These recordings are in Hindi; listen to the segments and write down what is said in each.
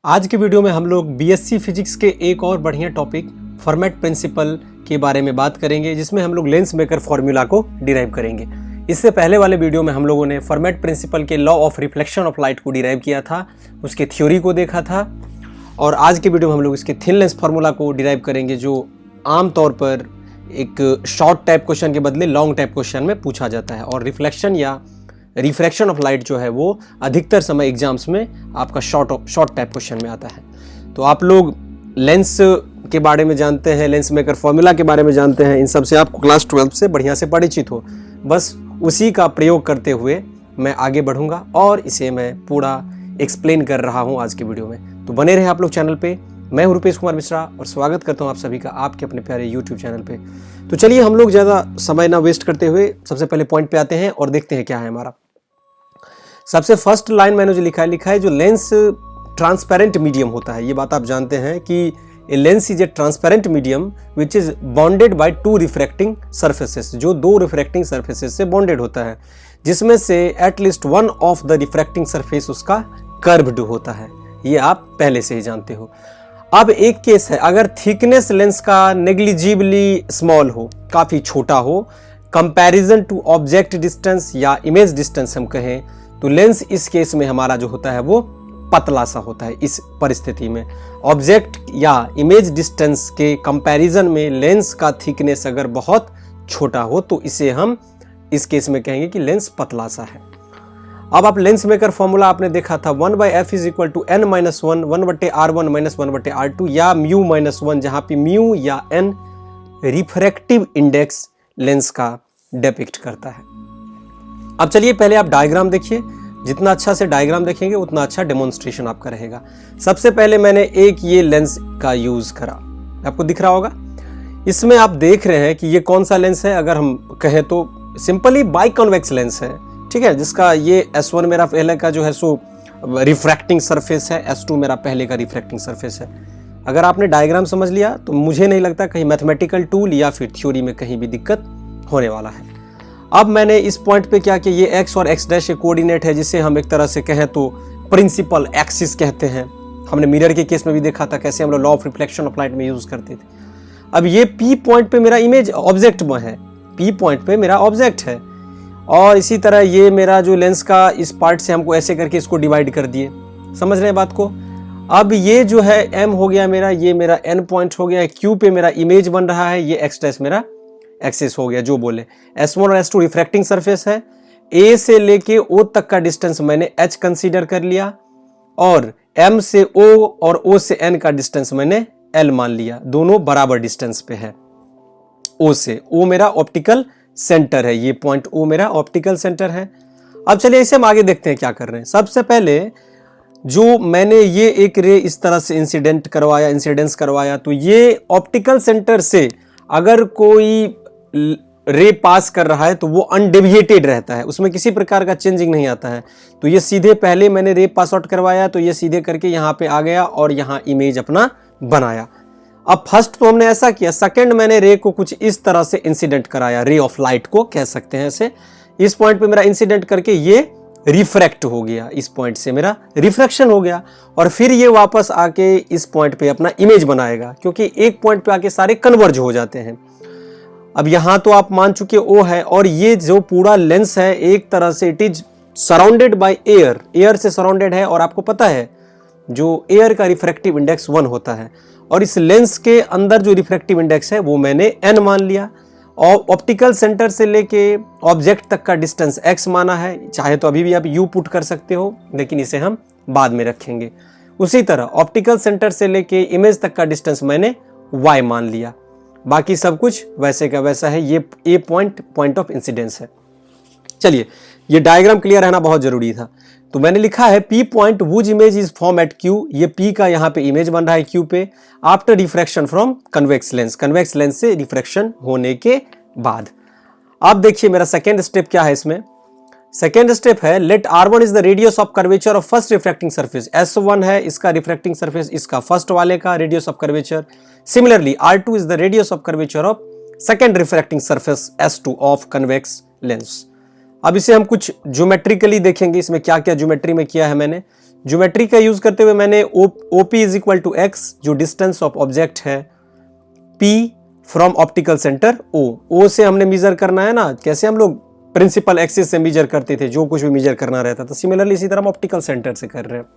आज के वीडियो में हम लोग बीएससी फिजिक्स के एक और बढ़िया टॉपिक फॉर्मेट प्रिंसिपल के बारे में बात करेंगे, जिसमें हम लोग लेंस मेकर फॉर्मूला को डिराइव करेंगे। इससे पहले वाले वीडियो में हम लोगों ने फॉर्मेट प्रिंसिपल के law of reflection of light को डिराइव किया था, उसके थ्योरी को देखा था। और आज के वीडियो में हम लोग इसके थिन लेंस फार्मूला को डिराइव करेंगे, जो आमतौर पर एक शॉर्ट टाइप क्वेश्चन के बदले लॉन्ग टाइप क्वेश्चन में पूछा जाता है। और रिफ्लेक्शन या रिफ्रैक्शन ऑफ लाइट जो है वो अधिकतर समय एग्जाम्स में आपका शॉर्ट टाइप क्वेश्चन में आता है। तो आप लोग लेंस के बारे में जानते हैं, लेंस मेकर फॉर्मूला के बारे में जानते हैं, इन सब से आपको क्लास 12 से बढ़िया से परिचित हो। बस उसी का प्रयोग करते हुए मैं आगे बढ़ूंगा और इसे मैं पूरा एक्सप्लेन कर रहा हूं आज की वीडियो में। तो बने रहे आप लोग चैनल पे। मैं हूं रुपेश कुमार मिश्रा और स्वागत करता हूं आप सभी का आपके अपने प्यारे यूट्यूब चैनल पे। तो चलिए हम लोग ज़्यादा समय ना वेस्ट करते हुए सबसे पहले पॉइंट पे आते हैं और देखते हैं क्या है हमारा। सबसे फर्स्ट लाइन मैंने जो लिखा है जो लेंस ट्रांसपेरेंट मीडियम होता है। ये बात आप जानते हैं कि a lens is a transparent medium which is bonded by two refracting surfaces, जो दो रिफ्रैक्टिंग सरफेसेस से बॉन्डेड होता है, जिसमें से at least one of the refracting surface उसका कर्व्ड होता है। ये आप पहले से ही जानते हो। अब एक केस है, अगर थिकनेस लेंस का नेग्लिजिबली स्मॉल हो, काफी छोटा हो, कंपैरिजन टू ऑब्जेक्ट डिस्टेंस या इमेज डिस्टेंस हम कहें, तो लेंस इस केस में हमारा जो होता है वो पतला सा होता है। इस परिस्थिति में ऑब्जेक्ट या इमेज डिस्टेंस के कंपैरिजन में लेंस का थिकनेस अगर बहुत छोटा हो तो इसे हम इस केस में कहेंगे कि लेंस पतला सा है। अब आप लेंस मेकर फॉर्मूला आपने देखा था 1/f is equal to n minus 1 1/r1 minus 1/r2 या म्यू माइनस 1, जहां पे म्यू या n रिफ्रैक्टिव इंडेक्स लेंस का डिपिक्ट करता है। अब चलिए पहले आप डायग्राम देखिए, जितना अच्छा से डायग्राम देखेंगे उतना अच्छा डेमोन्स्ट्रेशन आपका रहेगा। सबसे पहले मैंने एक ये लेंस का यूज करा, आपको दिख रहा होगा। इसमें आप देख रहे हैं कि ये कौन सा लेंस है। अगर हम कहें तो सिंपली बाइकॉन्वेक्स लेंस है, ठीक है, जिसका ये S1 मेरा पहले का जो है सो रिफ्रैक्टिंग सरफेस है, S2 मेरा पहले का रिफ्रैक्टिंग सरफेस है। अगर आपने डायग्राम समझ लिया तो मुझे नहीं लगता कहीं मैथमेटिकल टूल या फिर थ्योरी में कहीं भी दिक्कत होने वाला है। अब मैंने इस पॉइंट पे क्या किया, ये x और x डैश एक कोऑर्डिनेट है, जिसे हम एक तरह से कहें तो प्रिंसिपल एक्सिस कहते हैं। हमने मिरर के केस में भी देखा था कैसे हम लोग law of reflection of light में यूज करते थे। अब ये P पॉइंट पे मेरा इमेज ऑब्जेक्ट में है, P पॉइंट पे मेरा ऑब्जेक्ट है, और इसी तरह ये मेरा जो लेंस का इस पार्ट से हमको ऐसे करके इसको डिवाइड कर दिए। समझ रहे हैं बात को। अब ये जो है M हो गया मेरा, ये मेरा N पॉइंट हो गया, Q पे मेरा इमेज बन रहा है, ये x डैश मेरा एक्सिस हो गया। जो बोले S1 और S2 रिफ्रैक्टिंग सरफेस है, A से लेके O तक का डिस्टेंस मैंने H कंसीडर कर लिया, और M से O और O से N का डिस्टेंस मैंने L मान लिया। दोनों बराबर डिस्टेंस पे है O से। O मेरा ऑप्टिकल सेंटर है, ये पॉइंट O मेरा ऑप्टिकल सेंटर है। अब चलिए इसे हम आगे देखते हैं क्या कर रहे हैं। सबसे पहले जो मैंने ये एक रे इस तरह से इंसिडेंस करवाया, तो ये ऑप्टिकल सेंटर से अगर कोई रे पास कर रहा है तो वो अनडेविएटेड रहता है, उसमें किसी प्रकार का चेंजिंग नहीं आता है। तो ये सीधे पहले मैंने रे पास आउट करवाया, तो ये सीधे करके यहाँ पे आ गया और यहाँ इमेज अपना बनाया। अब फर्स्ट तो हमने ऐसा किया, सेकंड मैंने रे को कुछ इस तरह से इंसिडेंट कराया, रे ऑफ लाइट को कह सकते हैं ऐसे। इस पॉइंट पे मेरा इंसिडेंट करके ये रिफ्रैक्ट हो गया, इस पॉइंट से मेरा रिफ्रैक्शन हो गया, और फिर ये वापस आके इस पॉइंट पे अपना इमेज बनाएगा, क्योंकि एक पॉइंट पे आके सारे कन्वर्ज हो जाते हैं। अब यहां तो आप मान चुके O है, और ये जो पूरा लेंस है एक तरह से it is surrounded by air, air से सराउंडेड है। और आपको पता है जो एयर का रिफ्रैक्टिव इंडेक्स 1 होता है, और इस लेंस के अंदर जो रिफ्रैक्टिव इंडेक्स है वो मैंने n मान लिया, और ऑप्टिकल सेंटर से लेके ऑब्जेक्ट तक का डिस्टेंस x माना है। चाहे तो अभी भी आप u पुट कर सकते हो, लेकिन इसे हम बाद में रखेंगे। उसी तरह ऑप्टिकल सेंटर से लेके इमेज तक का डिस्टेंस मैंने y मान लिया। बाकी सब कुछ वैसे का वैसा है। ये A पॉइंट ऑफ इंसिडेंस है। चलिए ये डायग्राम क्लियर रहना बहुत जरूरी था। तो मैंने लिखा है P point whose image is form at Q, ये P का यहाँ पे इमेज बन रहा है Q पे, after refraction from convex lens से रिफ्रैक्शन होने के बाद। अब देखिए मेरा सेकेंड स्टेप क्या है इसमें। सेकेंड स्टेप है let R1 is the radius of curvature of first refracting surface. S1 है इसका रिफ्रैक्टिंग सरफेस, इसका फर्स्ट वाले का radius of curvature. Similarly R2 is the radius of curvature of second refracting surface S2 of convex lens. अब इसे हम कुछ ज्योमेट्रिकली देखेंगे, इसमें क्या क्या ज्योमेट्री में किया है मैंने। ज्योमेट्री का यूज करते हुए मैंने OP is equal to x, जो डिस्टेंस ऑफ ऑब्जेक्ट है, P from optical centre O से हमने मेजर करना है ना, कैसे हम लोग प्रिंसिपल एक्सिस से मेजर करते थे, जो कुछ भी मेजर करना रहता था, सिमिलरली इसी तरह हम ऑप्टिकल सेंटर से कर रहे हैं।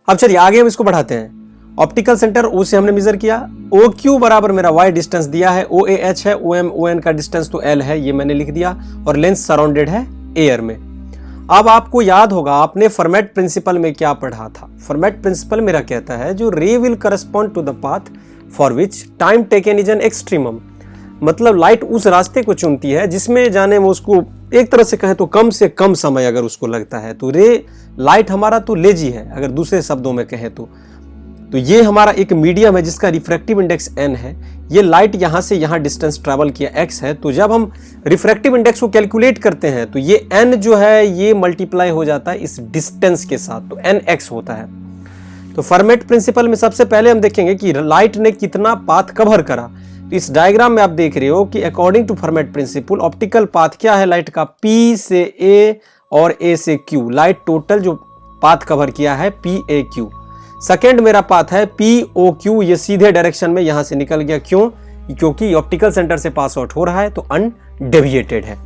अब चलिए आगे हम इसको बढ़ाते हैं। ऑप्टिकल सेंटर O से हमने मेजर किया, OQ बराबर मेरा y डिस्टेंस दिया है, OAH है, OM ON का डिस्टेंस तो L है, ये मैंने लिख दिया, और लेंस सराउंडेड है एयर में। अब आपको याद होगा आपने फॉर्मेट प्रिंसिपल में क्या पढ़ा था। फॉर्मेट प्रिंसिपल मेरा कहता है जो ray will correspond to the path for which time taken is an extremum, मतलब लाइट उस रास्ते को चुनती है जिसमें जाने में उसको एक तरह से कहें तो कम से कम समय अगर उसको लगता है, तो रे लाइट हमारा तो लेजी है, अगर दूसरे शब्दों में कहें तो ये हमारा एक मीडियम है जिसका रिफ्रैक्टिव इंडेक्स n है। ये लाइट यहां से यहां डिस्टेंस ट्रैवल किया x है, तो जब हम रिफ्रैक्टिव इंडेक्स को कैलकुलेट करते हैं तो ये n जो है ये मल्टीप्लाई हो जाता है इस डिस्टेंस के साथ, तो nx होता है। तो फॉर्मेट प्रिंसिपल में सबसे पहले हम देखेंगे कि लाइट ने कितना पाथ कवर करा। तो इस डायग्राम में आप देख रहे हो कि according to Fermat principle optical path क्या है लाइट का, P से A और A से Q, लाइट टोटल जो पाथ कवर किया है PAQ। सेकेंड मेरा पाथ है POQ, ये सीधे डायरेक्शन में यहां से निकल गया, क्यों? क्योंकि ऑप्टिकल सेंटर से पास आउट हो रहा है तो अनडेविएटेड है।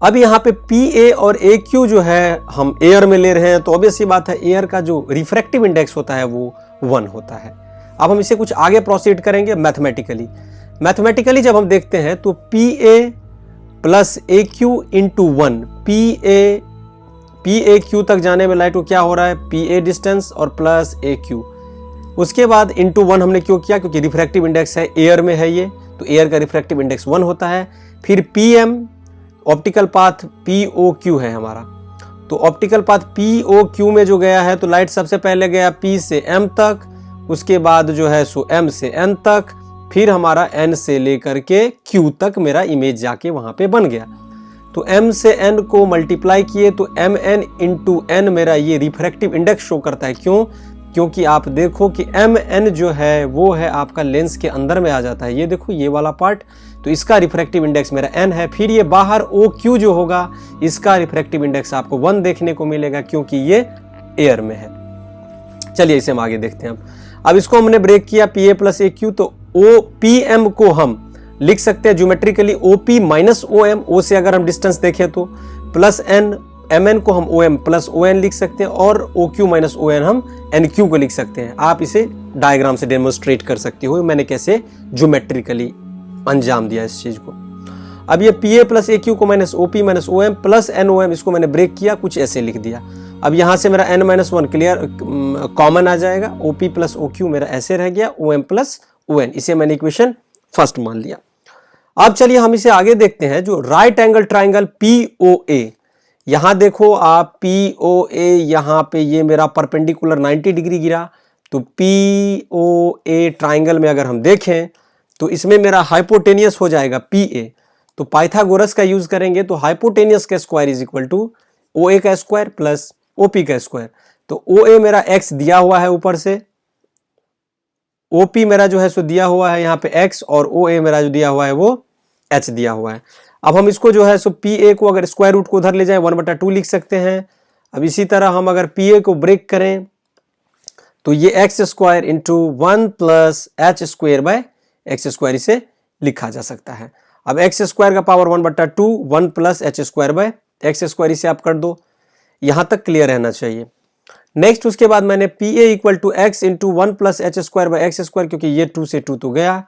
अब यहाँ पे PA और AQ जो है हम एयर में ले रहे हैं, तो ऑब्वियस सी बात है एयर का जो रिफ्रैक्टिव इंडेक्स होता है वो 1 होता है। अब हम इसे कुछ आगे प्रोसीड करेंगे मैथमेटिकली जब हम देखते हैं तो PA plus AQ into 1, PAQ तक जाने में लाइट को क्या हो रहा है, PA डिस्टेंस और प्लस AQ, उसके बाद इंटू 1 हमने क्यों किया, क्योंकि रिफ्रैक्टिव इंडेक्स है एयर में है ये, तो एयर का रिफ्रैक्टिव इंडेक्स 1 होता है। फिर PM ऑप्टिकल पाथ POQ है हमारा, तो ऑप्टिकल पाथ POQ में जो गया है तो लाइट सबसे पहले गया P से M तक, उसके बाद जो है सो M से N तक, फिर हमारा N से लेकर के Q तक मेरा इमेज जाके वहां पे बन गया। तो M से N को मल्टीप्लाई किए तो MN इंटू N मेरा ये रिफ्रैक्टिव इंडेक्स शो करता है, क्यों? क्योंकि आप देखो कि MN जो है वो है आपका लेंस के अंदर में आ जाता है, ये देखो ये वाला पार्ट, तो इसका रिफ्रैक्टिव इंडेक्स मेरा N है। फिर ये बाहर OQ जो होगा इसका रिफ्रैक्टिव इंडेक्स आपको 1 देखने को मिलेगा, क्योंकि ये एयर में है। चलिए इसे हम आगे देखते हैं। अब इसको हमने ब्रेक किया PA प्लस AQ, तो OPM को हम लिख सकते हैं geometrically OP minus OM, O से अगर हम डिस्टेंस देखें तो, प्लस N, MN को हम OM प्लस ON लिख सकते हैं, और OQ माइनस ON हम NQ को लिख सकते हैं। आप इसे डायग्राम से डेमोन्स्ट्रेट कर सकते हो मैंने कैसे ज्योमेट्रिकली अंजाम दिया इस चीज को। अब ये PA प्लस AQ को minus OP minus OM plus NOM, इसको मैंने ब्रेक किया, कुछ ऐसे लिख दिया। अब यहां से मेरा N माइनस 1 क्लियर कॉमन आ जाएगा, OP प्लस OQ मेरा ऐसे रह गया, OM प्लस ON, इसे मैंने इक्वेशन फर्स्ट मान लिया। अब चलिए हम इसे आगे देखते हैं, जो राइट एंगल ट्राइंगल POA, यहां देखो आप POA, यहां पे ये मेरा परपेंडिकुलर 90 डिग्री गिरा, तो POA ट्राइंगल में अगर हम देखें तो इसमें मेरा हाइपोटेनियस हो जाएगा PA, तो पाइथागोरस का यूज करेंगे, तो हाइपोटेनियस का square is equal to OA का स्क्वायर प्लस OP का स्क्वायर। तो OA मेरा x दिया हुआ है ऊपर से, OP मेरा जो है सो दिया हुआ है यहाँ पे x, और OA मेरा जो दिया हुआ है वो h दिया हुआ है। अब हम इसको जो है सो PA को अगर स्क्वायर रूट को उधर ले जाए 1/2 लिख सकते हैं। अब इसी तरह हम अगर PA को ब्रेक करें तो ये x square into 1 plus h square by x square इसे लिखा जा सकता है। अब x स्क्वायर का power 1/2, 1 plus h square by x square, इसे आप कर दो, यहां तक क्लियर रहना चाहिए। नेक्स्ट उसके बाद मैंने PA equal to x into 1 plus h square by x square, क्योंकि ये 2 से 2 तो गया,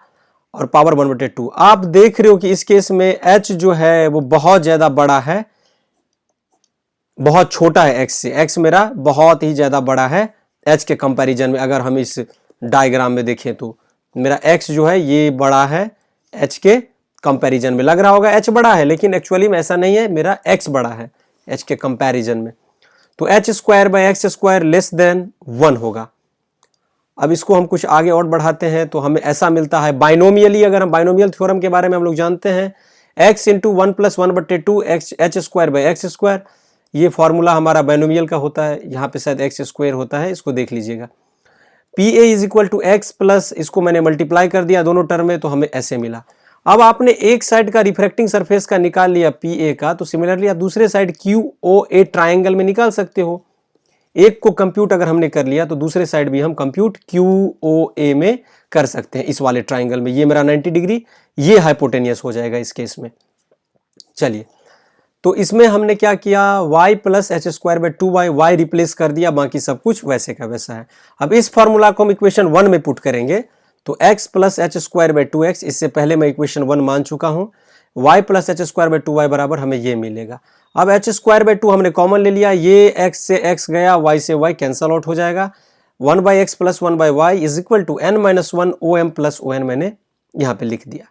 और पावर 1/2। आप देख रहे हो कि इस केस में h जो है वो बहुत ज्यादा बड़ा है, बहुत छोटा है x से, x मेरा बहुत ही ज्यादा बड़ा है h के कंपैरिजन में। अगर हम इस डायग्राम में देखें तो मेरा x जो है ये बड़ा है h के कंपैरिजन में। लग रहा होगा h बड़ा है, लेकिन एक्चुअली में ऐसा नहीं है, मेरा x बड़ा है h के कंपैरिजन में। तो h square by x square less than 1 होगा। अब इसको हम कुछ आगे और बढ़ाते हैं तो हमें ऐसा मिलता है बाइनोमियली, अगर हम बाइनोमियल थ्योरम के बारे में हम लोग जानते हैं, x into 1 plus 1/2 h square by x square, ये फॉर्मूला हमारा बाइनोमियल का होता है, यहाँ पे शायद x स्क्वायर होता है, इसको देख लीजिएगा। PA is equal to x plus, इसको मैंने मल्टीप्लाई कर दिया दोनों टर्म में, तो हमें ऐसे मिला। अब आपने एक साइड का रिफ्रैक्टिंग सरफेस का निकाल लिया PA का, तो सिमिलरली आप दूसरे साइड QOA ट्राइंगल में निकाल सकते हो। एक को कंप्यूट अगर हमने कर लिया तो दूसरे साइड भी हम कंप्यूट QOA में कर सकते हैं। इस वाले ट्राइंगल में ये मेरा 90 डिग्री, ये हाइपोटेनियस हो जाएगा इस केस में। चलिए, तो इसमें हमने क्या किया, y plus H square by 2y, y replace कर दिया, बाकी सब कुछ वैसे का वैसा है। अब इस फॉर्मूला को हम इक्वेशन 1 में पुट करेंगे तो x plus H square by 2x, इससे पहले मैं इक्वेशन 1 मान चुका हूं, y plus H square by 2y बराबर हमें ये मिलेगा। अब एच स्क्वायर बाई 2 हमने कॉमन ले लिया, ये x से x गया, y से y कैंसल आउट हो जाएगा। 1 by x plus 1 by y is equal to n minus 1 OM plus ON मैंने यहाँ पे लिख दिया।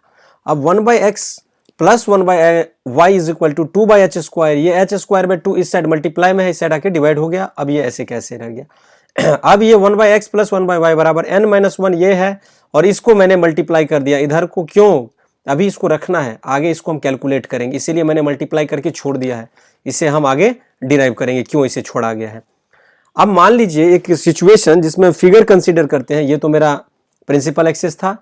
अब 1 by x plus 1 by y is equal to 2 by h square, ये एच स्क्वायर बाई 2 इस साइड मल्टीप्लाई में है, इस साइड आके डिवाइड हो गया। अब ये ऐसे कैसे रह गया अब ये 1 by x plus 1 by y बराबर n माइनस 1 ये है, और इसको मैंने मल्टीप्लाई कर दिया इधर को। क्यों, अभी इसको रखना है, आगे इसको हम कैलकुलेट करेंगे, इसीलिए मैंने मल्टीप्लाई करके छोड़ दिया है। इसे हम आगे डिराइव करेंगे क्यों इसे छोड़ा गया है। अब मान लीजिए एक सिचुएशन जिसमें फिगर कंसीडर करते हैं, ये तो मेरा प्रिंसिपल एक्सिस था,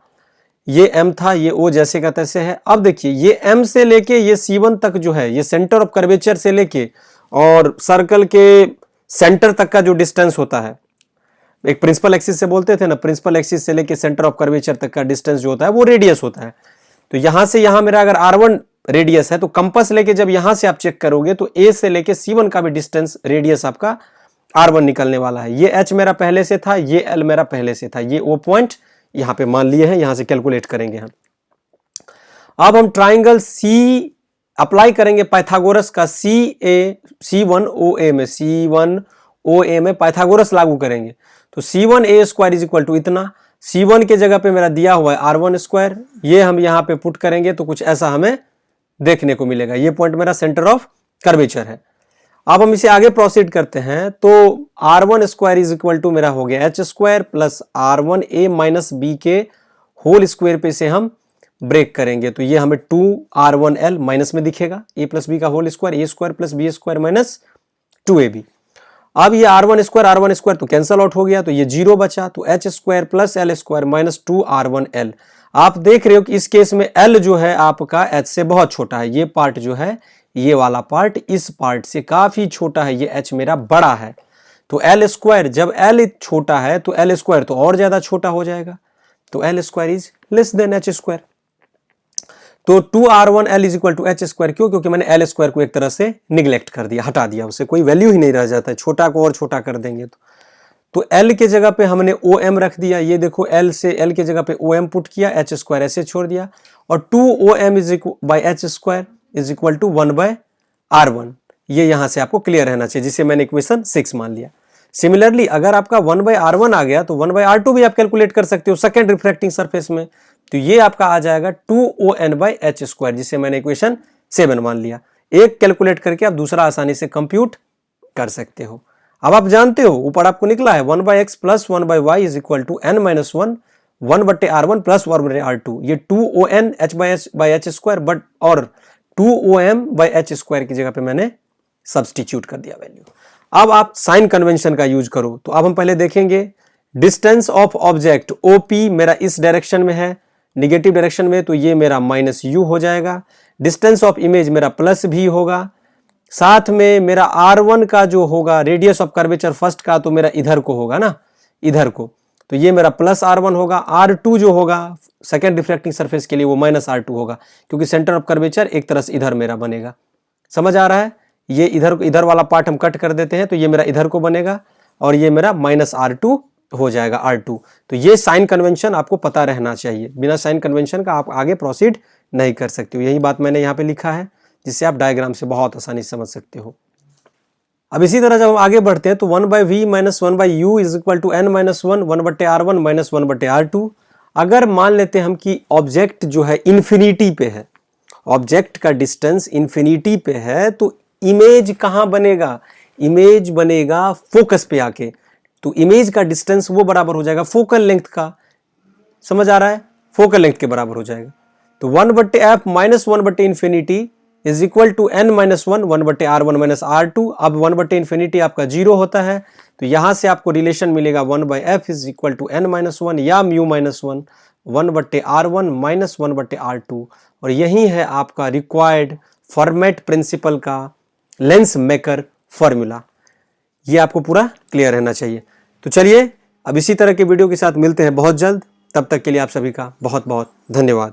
ये m था, ये O जैसे का तैसे है। अब देखिए ये m से लेके ये C1 तक जो है, ये सेंटर ऑफ कर्वेचर से लेके और सर्कल के सेंटर तक का जो डिस्टेंस होता है, एक प्रिंसिपल एक्सिस से बोलते थे ना, प्रिंसिपल एक्सिस से लेके सेंटर ऑफ कर्वेचर तक का डिस्टेंस जो होता है वो रेडियस होता है। तो यहां से यहां मेरा अगर R1 रेडियस है तो कंपास लेके जब यहां से आप चेक करोगे तो A से लेके C1 का भी डिस्टेंस रेडियस आपका R1 निकलने वाला है। ये H मेरा पहले से था, ये L मेरा पहले से था, ये O पॉइंट यहां पे मान लिए हैं, यहां से कैलकुलेट करेंगे हम। अब हम ट्राइंगल C अप्लाई करेंगे पाइथागोरस का C1OA में, C1OA में पाइथागोरस लागू करेंगे तो C1A square is equal to इतना, C1 के जगह पे मेरा दिया हुआ है R1 स्क्वायर, ये हम यहां पे पुट करेंगे तो कुछ ऐसा हमें देखने को मिलेगा। ये पॉइंट मेरा सेंटर ऑफ कर्वेचर है। अब हम इसे आगे प्रोसीड करते हैं तो R1 square is equal to मेरा हो गया h square plus R1A minus B के होल स्क्वायर पे से हम ब्रेक करेंगे तो ये हमें 2R1L माइनस में दिखेगा, A प्लस बी का whole square, A square plus B square minus 2AB। अब ये R1 स्क्वायर तो कैंसल आउट हो गया, तो ये 0 बचा, तो H square plus L square minus 2R1L। आप देख रहे हो कि इस केस में L जो है आपका H से बहुत छोटा है, ये पार्ट जो है, ये वाला पार्ट इस पार्ट से काफी छोटा है, ये H मेरा बड़ा है। तो L स्क्वायर, जब L छोटा है तो L स्क्वायर तो और ज्यादा छोटा हो जाएगा, तो L square is less than H square. तो 2R1L is equal to h square, क्यों, क्योंकि मैंने L स्क्वायर को एक तरह से निगलेक्ट कर दिया, हटा दिया, उसे कोई वैल्यू ही नहीं रह जाता है, छोटा को और छोटा कर देंगे तो L के जगह पे हमने OM रख दिया, ये देखो L से L के जगह पे OM पुट किया, एच स्क्वायर ऐसे छोड़ दिया, और 2OM is by h square is equal to 1 by R1। ये यहां से आपको क्लियर रहना चाहिए, जिसे मैंने इक्वेशन 6 मान लिया। सिमिलरली अगर आपका 1 बाय R1 आ गया तो 1 बाय R2 भी आप कैलकुलेट कर सकते हो सेकेंड रिफ्रैक्टिंग सरफेस में, तो ये आपका आ जाएगा 2ON बाई एच स्क्वायर, जिसे मैंने इक्वेशन 7 मान लिया। एक कैलकुलेट करके आप दूसरा आसानी से कंप्यूट कर सकते हो। अब आप जानते हो ऊपर आपको निकला है 1 by x plus 1 by y is equal to n minus 1 1 बट्टे R1 प्लस 1 बट्टे R2, ये 2ON h by h square but और 2OM बाई एच स्क्वायर की जगह पे मैंने सब्सटीट्यूट कर दिया वैल्यू। अब आप साइन कन्वेंशन का यूज करो, तो अब हम पहले देखेंगे डिस्टेंस ऑफ ऑब्जेक्ट OP मेरा इस डायरेक्शन में है, निगेटिव डायरेक्शन में, तो ये मेरा माइनस U हो जाएगा। डिस्टेंस ऑफ इमेज मेरा प्लस V होगा, साथ में मेरा R1 का जो होगा रेडियस ऑफ कर्वेचर फर्स्ट का, तो मेरा इधर को होगा ना, इधर को, तो ये मेरा प्लस R1 होगा। R2 जो होगा सेकेंड रिफ्रैक्टिंग सरफेस के लिए वो माइनस R2 होगा, क्योंकि सेंटर ऑफ कर्वेचर एक तरह से इधर मेरा बनेगा। समझ आ रहा है, ये इधर वाला पार्ट हम कट कर देते हैं, तो ये मेरा इधर को बनेगा और ये मेरा माइनस R2 हो जाएगा R2। तो ये साइन कन्वेंशन आपको पता रहना चाहिए, बिना साइन कन्वेंशन का आप आगे प्रोसीड नहीं कर सकते हो। यही बात मैंने यहाँ पे लिखा है, जिससे आप डायग्राम से बहुत आसानी से समझ सकते हो। अब इसी तरह जब हम आगे बढ़ते हैं तो 1 by v minus 1 by u is equal to n minus 1 1 बट्टे R1 माइनस 1 बट्टे R2। अगर मान लेते हैं हम कि ऑब्जेक्ट जो है इन्फिनिटी पे है, ऑब्जेक्ट का डिस्टेंस इन्फिनिटी पे है, तो इमेज कहां बनेगा, इमेज बनेगा फोकस पे आके, तो इमेज का डिस्टेंस वो बराबर हो जाएगा फोकल लेंथ का। समझ आ रहा है, फोकल लेंथ के बराबर हो जाएगा। तो 1 बट्टे एफ माइनस 1 बट्टे infinity is equal to n minus 1 1 बट्टे R1 माइनस R2। अब 1 बट्टे इन्फिनिटी आपका 0 होता है, तो यहां से आपको रिलेशन मिलेगा 1 by f is equal to n minus 1 या म्यू माइनस 1 1 बट्टे R1 माइनस 1 बट्टे R2। और यही है आपका रिक्वायर्ड फॉर्मेट प्रिंसिपल का लेंस मेकर फॉर्मूला। ये आपको पूरा क्लियर रहना चाहिए। तो चलिए अब इसी तरह के वीडियो के साथ मिलते हैं बहुत जल्द। तब तक के लिए आप सभी का बहुत बहुत धन्यवाद।